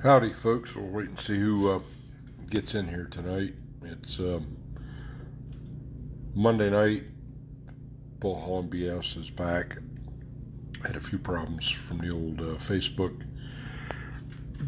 Howdy, folks. We'll wait and see who gets in here tonight. It's Monday night. Bullhaulin BS is back. Had a few problems from the old Facebook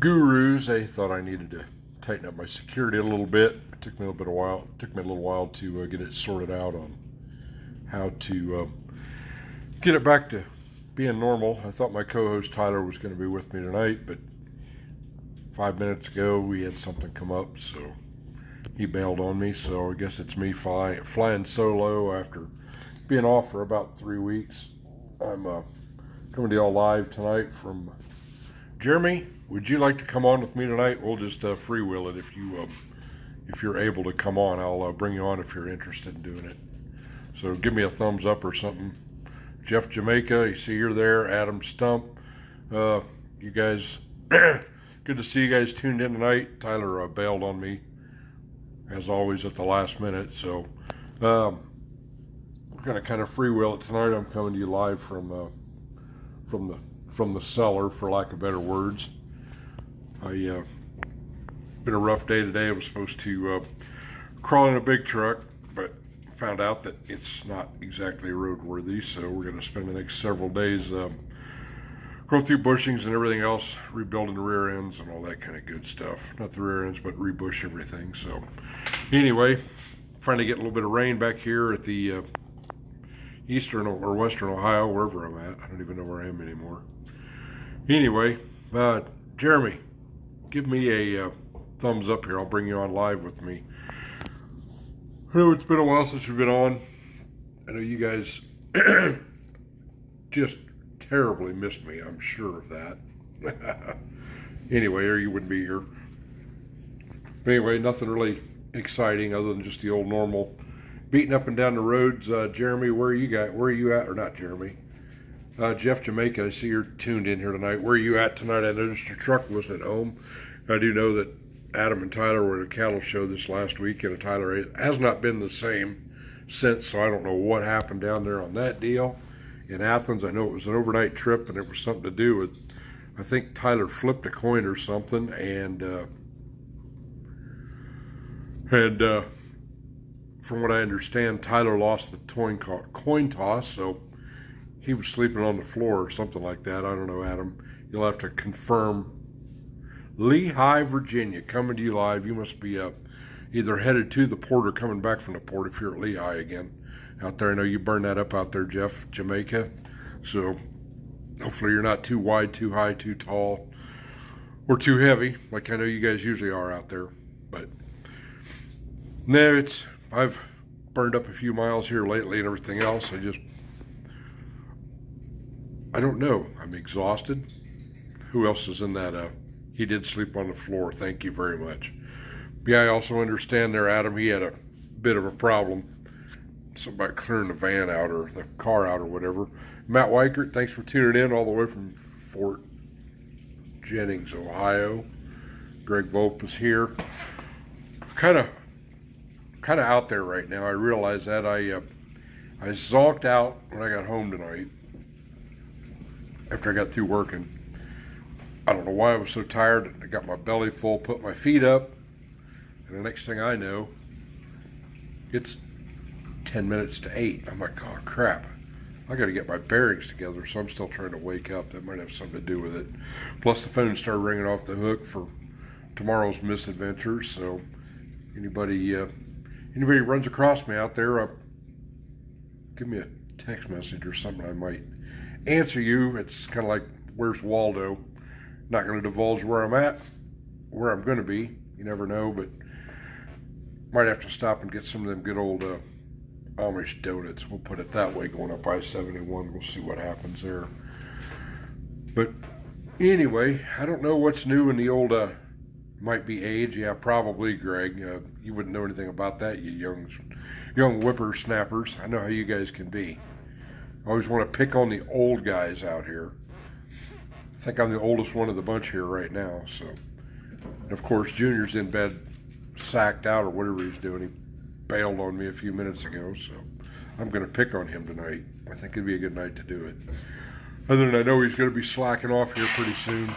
gurus. They thought I needed to tighten up my security a little bit. It took me a little while to get it sorted out on how to get it back to being normal. I thought my co-host Tyler was going to be with me tonight, but 5 minutes ago we had something come up, so he bailed on me. So I guess it's me flying solo after being off for about 3 weeks. I'm coming to y'all live tonight from Jeremy. Would you like to come on with me tonight? We'll just freewheel it if you're able to come on. I'll bring you on if you're interested in doing it. So give me a thumbs up or something. Jeff Jamaica, you see you're there. Adam Stump, you guys. Good to see you guys tuned in tonight. Tyler bailed on me, as always, at the last minute. So we're gonna kind of freewheel it tonight. I'm coming to you live from the cellar, for lack of better words. Been a rough day today. I was supposed to crawl in a big truck, but found out that it's not exactly roadworthy. So we're gonna spend the next several days going through bushings and everything else, rebuilding the rear ends and all that kind of good stuff. Not the rear ends, but rebush everything. So anyway, trying to get a little bit of rain back here at the eastern or western Ohio, wherever I'm at. I don't even know where I am anymore. Anyway, Jeremy, give me a thumbs up here. I'll bring you on live with me. I know it's been a while since we've been on. I know you guys just terribly missed me. I'm sure of that. Anyway, or you wouldn't be here. But anyway, nothing really exciting other than just the old normal beating up and down the roads. Jeremy, where are you at? Or not Jeremy. Jeff Jamaica, I see you're tuned in here tonight. Where are you at tonight? I noticed your truck wasn't at home. I do know that Adam and Tyler were at a cattle show this last week, and Tyler has not been the same since, so I don't know what happened down there on that deal. In Athens, I know it was an overnight trip, and it was something to do with, I think Tyler flipped a coin or something, and from what I understand, Tyler lost the coin toss, so he was sleeping on the floor or something like that. I don't know, Adam. You'll have to confirm. Lehigh, Virginia, coming to you live. You must be either headed to the port or coming back from the port if you're at Lehigh again. Out there, I know you burned that up out there, Jeff Jamaica. So hopefully you're not too wide, too high, too tall, or too heavy, like I know you guys usually are out there. But no, I've burned up a few miles here lately and everything else. I don't know. I'm exhausted. Who else is in that? He did sleep on the floor. Thank you very much. Yeah, I also understand there, Adam, he had a bit of a problem. Something about clearing the van out or the car out or whatever. Matt Weichert, thanks for tuning in all the way from Fort Jennings, Ohio. Greg Volp is here. Kind of out there right now. I realize that I zonked out when I got home tonight after I got through working. I don't know why I was so tired. I got my belly full, put my feet up, and the next thing I know, it's 10 minutes to 8. I'm like, oh crap, I got to get my bearings together. So I'm still trying to wake up. That might have something to do with it. Plus the phone started ringing off the hook for tomorrow's misadventures. So anybody runs across me out there, give me a text message or something. I might answer you. It's kind of like, where's Waldo? Not going to divulge where I'm at, where I'm going to be. You never know, but might have to stop and get some of them good old Amish donuts, we'll put it that way, going up I-71. We'll see what happens there. But anyway, I don't know what's new in the old, might be age. Yeah, probably, Greg. You wouldn't know anything about that, you young whippersnappers. I know how you guys can be. I always want to pick on the old guys out here. I think I'm the oldest one of the bunch here right now. So, and of course, Junior's in bed, sacked out or whatever he's doing. He bailed on me a few minutes ago, so I'm going to pick on him tonight. I think it'd be a good night to do it. Other than I know he's going to be slacking off here pretty soon.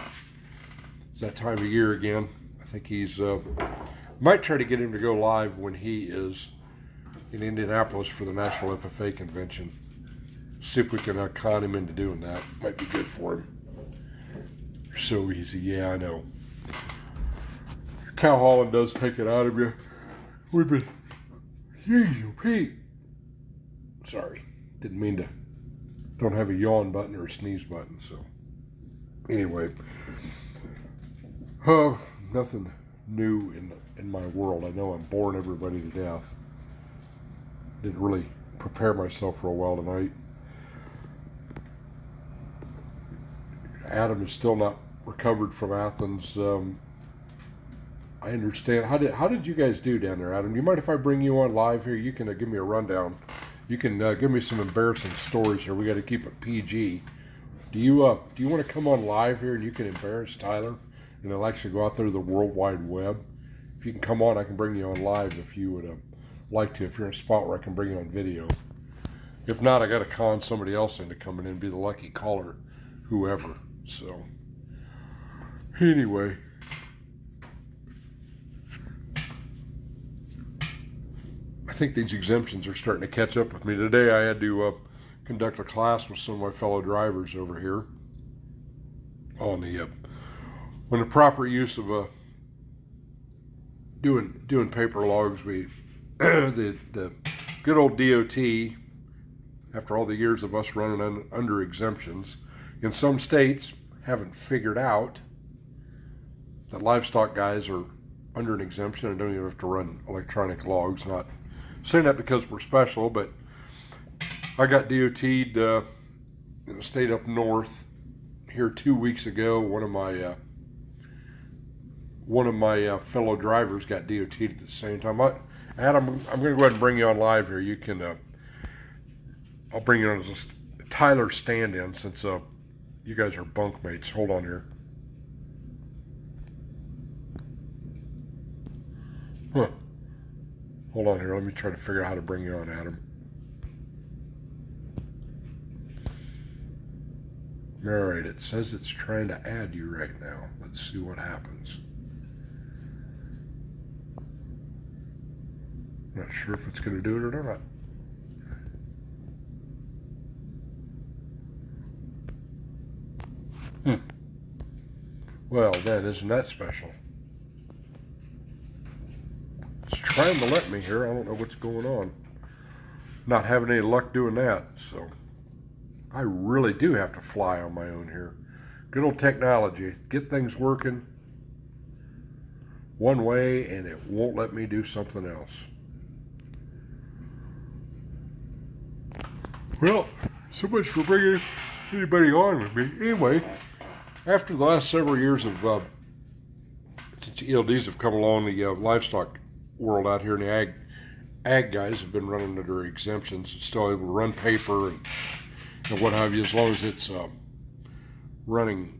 that time of year again. I think he's might try to get him to go live when he is in Indianapolis for the National FFA convention. See if we can con him into doing that. Might be good for him. So easy, yeah, I know. Cow hauling does take it out of you. We've been, Pete. Sorry, didn't mean to. Don't have a yawn button or a sneeze button. So anyway, nothing new in my world. I know I'm boring everybody to death. Didn't really prepare myself for a while tonight. Adam is still not recovered from Athens. I understand. How did you guys do down there, Adam? Do you mind if I bring you on live here? You can give me a rundown. You can give me some embarrassing stories here. We got to keep it PG. Do you want to come on live here and you can embarrass Tyler and he'll actually go out there to the World Wide Web? If you can come on, I can bring you on live if you would like to. If you're in a spot where I can bring you on video. If not, I got to con somebody else into coming in and be the lucky caller, whoever. So anyway. I think these exemptions are starting to catch up with me. Today I had to conduct a class with some of my fellow drivers over here on the proper use of doing paper logs. We the good old DOT, after all the years of us running under exemptions, in some states haven't figured out that livestock guys are under an exemption and don't even have to run electronic logs. Not saying that because we're special, but I got DOT'd in a state up north here 2 weeks ago. One of my fellow drivers got DOT'd at the same time. Adam, I'm going to go ahead and bring you on live here. You can, I'll bring you on as a Tyler stand-in since you guys are bunkmates. Hold on here. Huh. Hold on here. Let me try to figure out how to bring you on, Adam. All right. It says it's trying to add you right now. Let's see what happens. Not sure if it's going to do it or not. Well, then, isn't that special? It's trying to let me here. I don't know what's going on. Not having any luck doing that, so I really do have to fly on my own here. Good old technology. Get things working one way and it won't let me do something else. Well, so much for bringing anybody on with me. Anyway, after the last several years of since ELDs have come along, the livestock world out here, and the ag guys have been running under exemptions, still able to run paper and what have you, as long as it's running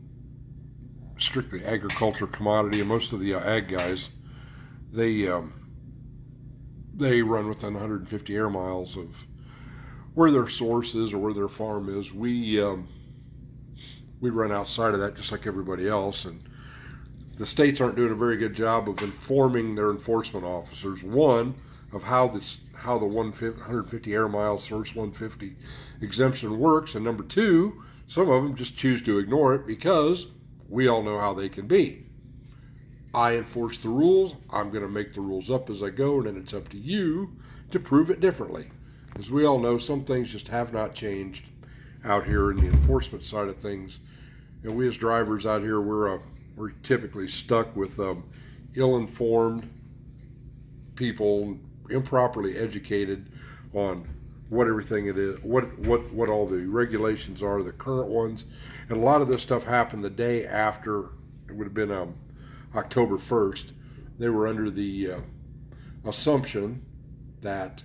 strictly agriculture commodity. And most of the ag guys, they run within 150 air miles of where their source is or where their farm is. We run outside of that just like everybody else, and the states aren't doing a very good job of informing their enforcement officers, one, of how the 150 air mile source 150 exemption works, and number two, some of them just choose to ignore it because we all know how they can be. I enforce the rules. I'm going to make the rules up as I go, and then it's up to you to prove it differently. As we all know, some things just have not changed out here in the enforcement side of things. And we as drivers out here, we're typically stuck with ill-informed people, improperly educated on what everything it is, what all the regulations are, the current ones. And a lot of this stuff happened the day after. It would have been October 1st. They were under the assumption that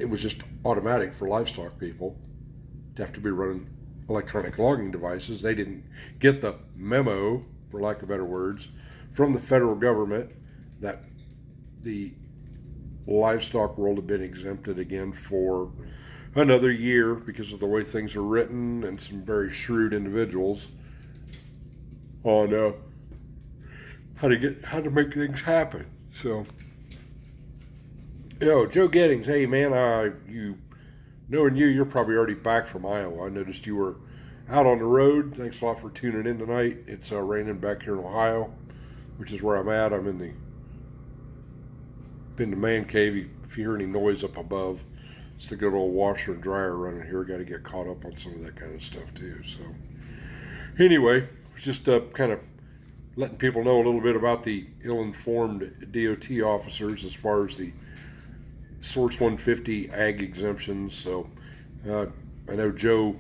it was just automatic for livestock people to have to be running electronic logging devices. They didn't get the memo, for lack of better words, from the federal government that the livestock world had been exempted again for another year because of the way things are written, and some very shrewd individuals on how to make things happen. So, Joe Gettings, hey man, knowing you're probably already back from Iowa. I noticed you were out on the road. Thanks a lot for tuning in tonight. It's raining back here in Ohio, which is where I'm at. I'm in the man cave. If you hear any noise up above, it's the good old washer and dryer running here. Got to get caught up on some of that kind of stuff too. So anyway, it's just kind of letting people know a little bit about the ill-informed DOT officers as far as the Source 150 ag exemptions. So I know Joe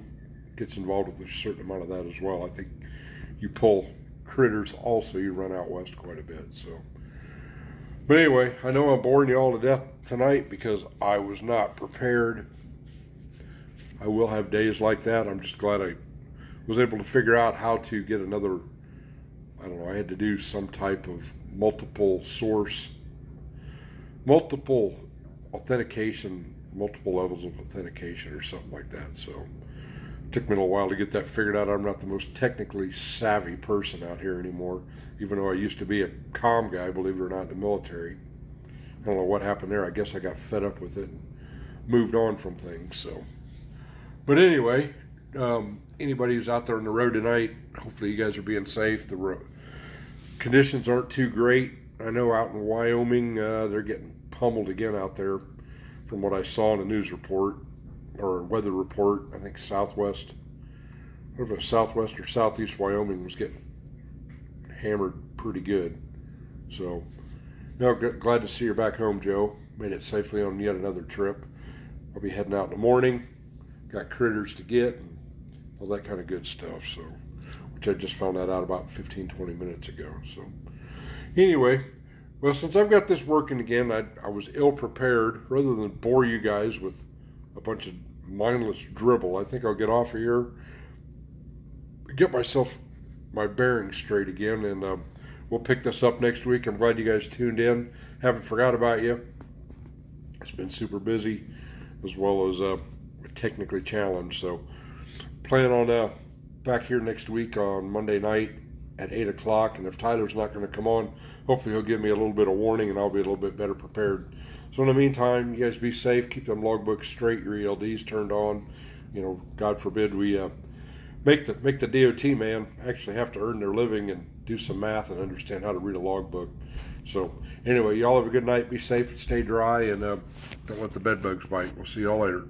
gets involved with a certain amount of that as well. I think you pull critters also, you run out west quite a bit. So, but anyway, I know I'm boring you all to death tonight because I was not prepared. I will have days like that. I'm just glad I was able to figure out how to get another, I don't know, I had to do some type of multiple authentication, multiple levels of authentication or something like that. So it took me a little while to get that figured out. I'm not the most technically savvy person out here anymore, even though I used to be a comm guy, believe it or not, in the military. I don't know what happened there. I guess I got fed up with it and moved on from things. So, but anyway, anybody who's out there on the road tonight, hopefully you guys are being safe. The conditions aren't too great. I know out in Wyoming, they're getting pummeled again out there from what I saw in a news report or weather report. I think southwest or southeast Wyoming was getting hammered pretty good. So, glad to see you're back home, Joe. Made it safely on yet another trip. I'll be heading out in the morning. Got critters to get and all that kind of good stuff. So, which I just found that out about 15-20 minutes ago. So, anyway, well, since I've got this working again, I was ill-prepared. Rather than bore you guys with a bunch of mindless dribble, I think I'll get off of here, get my bearings straight again, and we'll pick this up next week. I'm glad you guys tuned in. Haven't forgot about you. It's been super busy, as well as technically challenged. So plan on back here next week on Monday night at 8 o'clock, and if Tyler's not going to come on, hopefully he'll give me a little bit of warning and I'll be a little bit better prepared. So in the meantime, you guys be safe, keep them logbooks straight, your ELDs turned on. God forbid we make the DOT man actually have to earn their living and do some math and understand how to read a logbook. So anyway, y'all have a good night, be safe and stay dry, and don't let the bed bugs bite. We'll see y'all later.